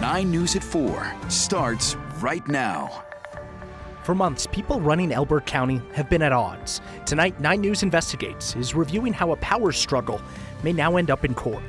9 News at 4 starts right now. For months, people running Elbert County have been at odds. Tonight, 9 News Investigates is reviewing how a power struggle may now end up in court.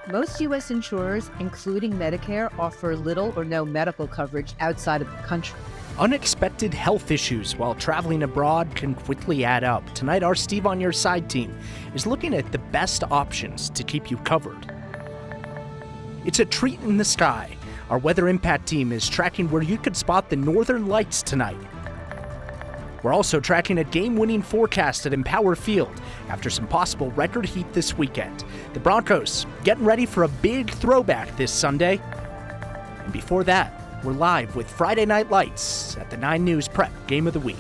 Most U.S. insurers, including Medicare, offer little or no medical coverage outside of the country. Unexpected health issues while traveling abroad can quickly add up. Tonight, our Steve on Your Side team is looking at the best options to keep you covered. It's a treat in the sky. Our Weather Impact team is tracking where you could spot the northern lights tonight. We're also tracking a game-winning forecast at Empower Field after some possible record heat this weekend. The Broncos getting ready for a big throwback this Sunday. And before that, we're live with Friday Night Lights at the 9 News Prep Game of the Week.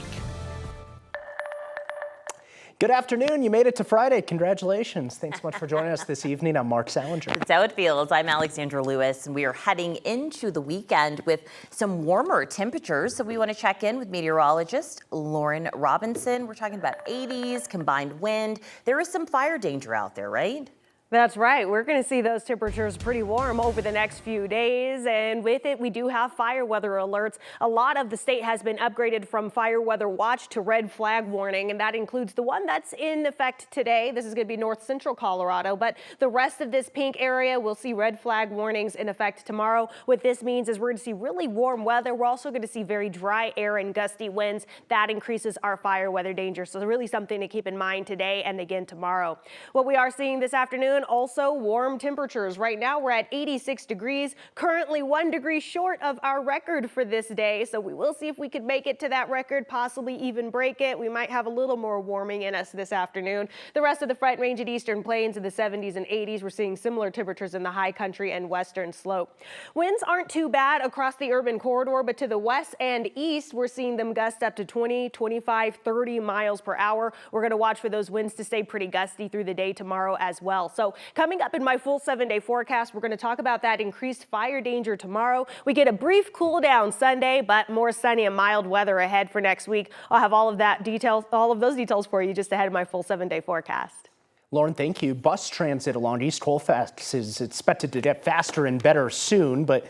Good afternoon. You made it to Friday. Congratulations. Thanks so much for joining us this evening. I'm Mark Salinger. That's how it feels. I'm Alexandra Lewis, and we are heading into the weekend with some warmer temperatures. So we want to check in with meteorologist Lauren Robinson. We're talking about 80s, combined wind. There is some fire danger out there, right? That's right. We're going to see those temperatures pretty warm over the next few days. And with it, we do have fire weather alerts. A lot of the state has been upgraded from fire weather watch to red flag warning. And that includes the one that's in effect today. This is going to be north central Colorado. But the rest of this pink area will see red flag warnings in effect tomorrow. What this means is we're going to see really warm weather. We're also going to see very dry air and gusty winds. That increases our fire weather danger. So really something to keep in mind today and again tomorrow. What we are seeing this afternoon, also warm temperatures. Right now we're at 86 degrees, currently 1 degree short of our record for this day. So we will see if we could make it to that record, possibly even break it. We might have a little more warming in us this afternoon. The rest of the front range at Eastern Plains in the 70s and 80s. We're seeing similar temperatures in the high country and western slope. Winds aren't too bad across the urban corridor, but to the west and east, we're seeing them gust up to 20, 25, 30 miles per hour. We're going to watch for those winds to stay pretty gusty through the day tomorrow as well. So coming up in my full 7-day forecast, we're going to talk about that increased fire danger tomorrow. We get a brief cool down Sunday, but more sunny and mild weather ahead for next week. I'll have all of those details for you just ahead of my full 7-day forecast. Lauren, thank you. Bus transit along East Colfax is expected to get faster and better soon, but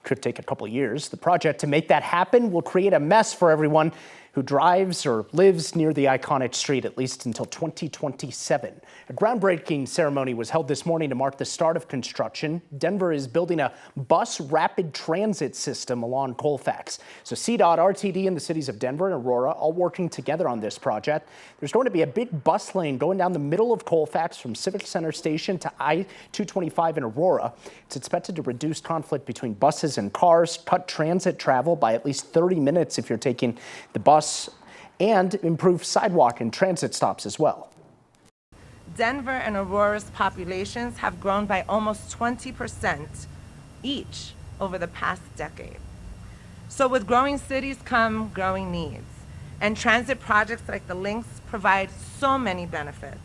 could take a couple of years. The project to make that happen will create a mess for everyone who drives or lives near the iconic street, at least until 2027. A groundbreaking ceremony was held this morning to mark the start of construction. Denver is building a bus rapid transit system along Colfax. So CDOT, RTD, and the cities of Denver and Aurora all working together on this project. There's going to be a big bus lane going down the middle of Colfax from Civic Center Station to I-225 in Aurora. It's expected to reduce conflict between buses and cars, cut transit travel by at least 30 minutes if you're taking the bus, and improve sidewalk and transit stops as well. Denver and Aurora's populations have grown by almost 20% each over the past decade. So with growing cities come growing needs, and transit projects like the Links provide so many benefits.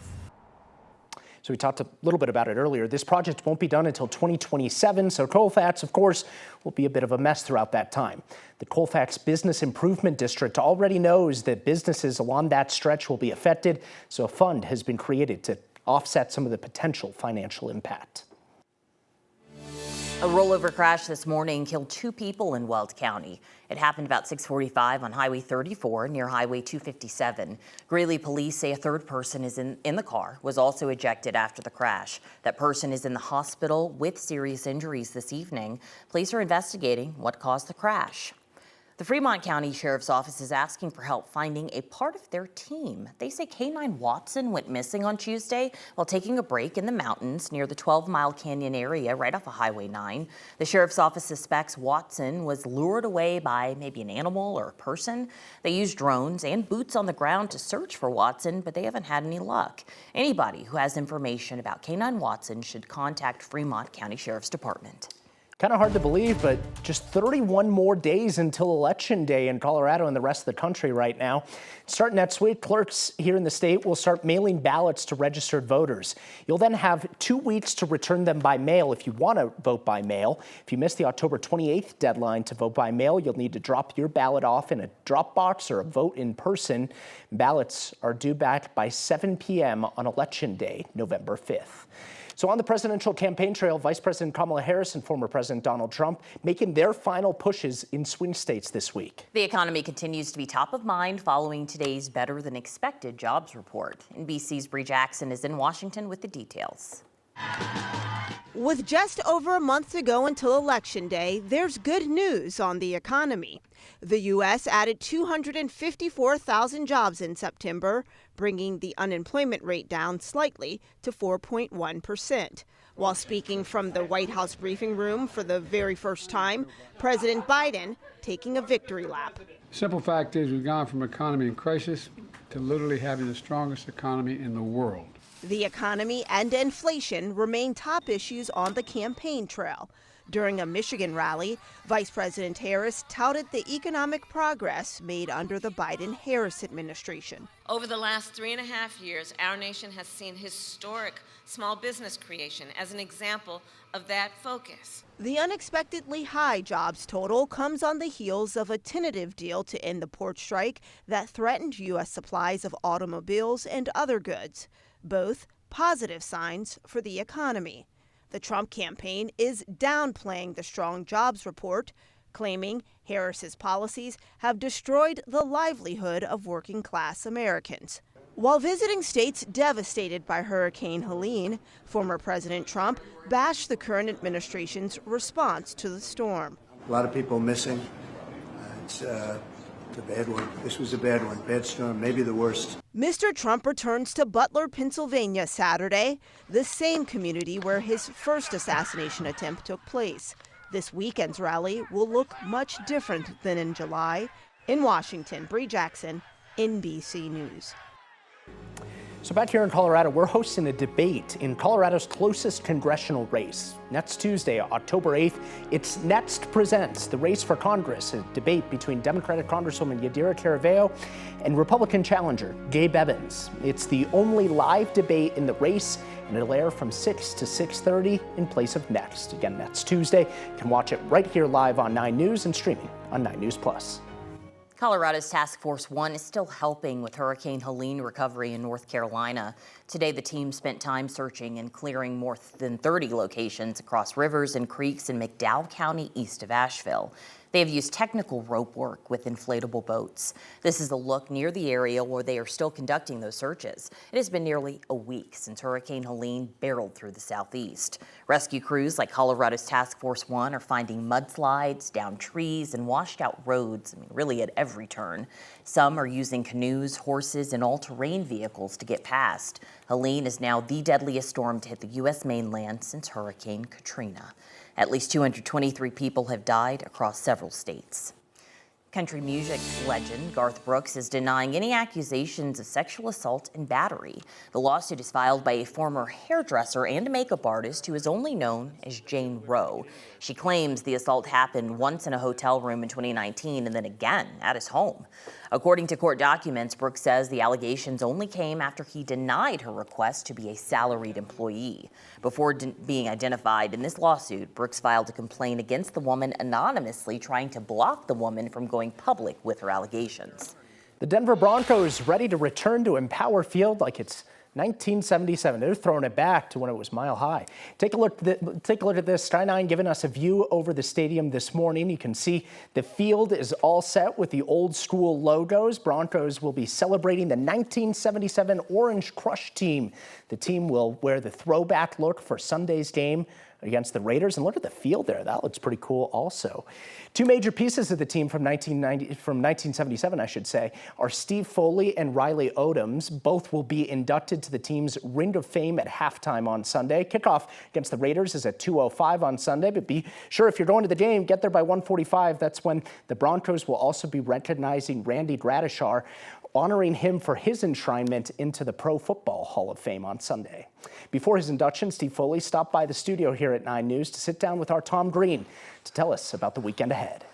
So we talked a little bit about it earlier. This project won't be done until 2027, so Colfax, of course, will be a bit of a mess throughout that time. The Colfax Business Improvement District already knows that businesses along that stretch will be affected, so a fund has been created to offset some of the potential financial impact. A rollover crash this morning killed 2 people in Weld County. It happened about 6:45 on Highway 34 near Highway 257. Greeley police say a third person is in the car, was also ejected after the crash. That person is in the hospital with serious injuries this evening. Police are investigating what caused the crash. The Fremont County Sheriff's Office is asking for help finding a part of their team. They say K9 Watson went missing on Tuesday while taking a break in the mountains near the 12-Mile Canyon area right off of Highway 9. The Sheriff's Office suspects Watson was lured away by maybe an animal or a person. They used drones and boots on the ground to search for Watson, but they haven't had any luck. Anybody who has information about K9 Watson should contact Fremont County Sheriff's Department. Kind of hard to believe, but just 31 more days until Election Day in Colorado and the rest of the country right now. Starting next week, clerks here in the state will start mailing ballots to registered voters. You'll then have 2 weeks to return them by mail if you want to vote by mail. If you miss the October 28th deadline to vote by mail, you'll need to drop your ballot off in a drop box or a vote in person. Ballots are due back by 7 p.m. on Election Day, November 5th. So on the presidential campaign trail, Vice President Kamala Harris and former President Donald Trump making their final pushes in swing states this week. The economy continues to be top of mind following today's better than expected jobs report. NBC's Bree Jackson is in Washington with the details. With just over a month to go until Election Day, there's good news on the economy. The U.S. added 254,000 jobs in September, bringing the unemployment rate down slightly to 4.1%. While speaking from the White House briefing room for the very first time, President Biden taking a victory lap. Simple fact is we've gone from economy in crisis to literally having the strongest economy in the world. The economy and inflation remain top issues on the campaign trail. During a Michigan rally, Vice President Harris touted the economic progress made under the Biden-Harris administration. Over the last 3.5 years, our nation has seen historic small business creation as an example of that focus. The unexpectedly high jobs total comes on the heels of a tentative deal to end the port strike that threatened U.S. supplies of automobiles and other goods. Both positive signs for the economy. The Trump campaign is downplaying the strong jobs report, claiming Harris's policies have destroyed the livelihood of working class Americans. While visiting states devastated by Hurricane Helene, former President Trump bashed the current administration's response to the storm. A lot of people missing. It's a bad one. This was a bad one. Bad storm, maybe the worst. Mr. Trump returns to Butler, Pennsylvania Saturday, the same community where his first assassination attempt took place. This weekend's rally will look much different than in July. In Washington, Bree Jackson, NBC News. So back here in Colorado, we're hosting a debate in Colorado's closest congressional race. Next Tuesday, October 8th, it's Next Presents, the race for Congress, a debate between Democratic Congresswoman Yadira Caraveo and Republican challenger Gabe Evans. It's the only live debate in the race, and it'll air from 6 to 6:30 in place of Next. Again, that's Tuesday. You can watch it right here live on 9 News and streaming on 9 News Plus. Colorado's Task Force 1 is still helping with Hurricane Helene recovery in North Carolina. Today, the team spent time searching and clearing more than 30 locations across rivers and creeks in McDowell County east of Asheville. They have used technical rope work with inflatable boats. This is a look near the area where they are still conducting those searches. It has been nearly a week since Hurricane Helene barreled through the southeast. Rescue crews like Colorado's Task Force 1 are finding mudslides, downed trees, and washed out roads, really at every turn. Some are using canoes, horses, and all-terrain vehicles to get past. Helene is now the deadliest storm to hit the U.S. mainland since Hurricane Katrina. At least 223 people have died across several states. Country music legend Garth Brooks is denying any accusations of sexual assault and battery. The lawsuit is filed by a former hairdresser and makeup artist who is only known as Jane Roe. She claims the assault happened once in a hotel room in 2019 and then again at his home. According to court documents, Brooks says the allegations only came after he denied her request to be a salaried employee. Before being identified in this lawsuit, Brooks filed a complaint against the woman anonymously, trying to block the woman from going public with her allegations. The Denver Broncos ready to return to Empower Field like it's 1977. They're throwing it back to when it was mile high. Take a look at this. Sky 9 giving us a view over the stadium this morning. You can see the field is all set with the old school logos. Broncos will be celebrating the 1977 Orange Crush team. The team will wear the throwback look for Sunday's game against the Raiders. And look at the field there. That looks pretty cool also. Two major pieces of the team from 1977, I should say, are Steve Foley and Riley Odoms. Both will be inducted to the team's Ring of Fame at halftime on Sunday. Kickoff against the Raiders is at 2:05 on Sunday, but be sure if you're going to the game, get there by 1:45. That's when the Broncos will also be recognizing Randy Gradishar, honoring him for his enshrinement into the Pro Football Hall of Fame on Sunday. Before his induction, Steve Foley stopped by the studio here at 9 News to sit down with our Tom Green to tell us about the weekend ahead.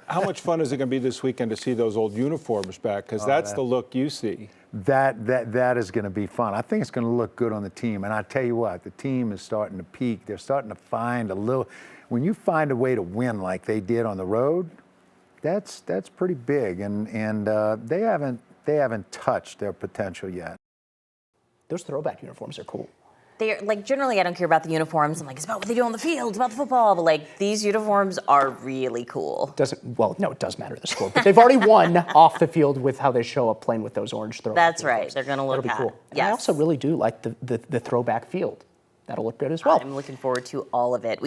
How much fun is it going to be this weekend to see those old uniforms back? Because that's the look you see. That is going to be fun. I think it's going to look good on the team. And I tell you what, the team is starting to peak. They're starting to find a little. When you find a way to win like they did on the road, that's pretty big. And they haven't touched their potential yet. Those throwback uniforms are cool. they're like, generally I don't care about the uniforms. I'm like, it's about what they do on the field, it's about the football. But like, these uniforms are really cool. Well, no, it does matter the score, but they've already won off the field with how they show up playing with those orange throwback. That's uniforms. right. They're going to look That'll be cool. Yes. I also really do like the throwback field. That'll look good as well. I'm looking forward to all of it.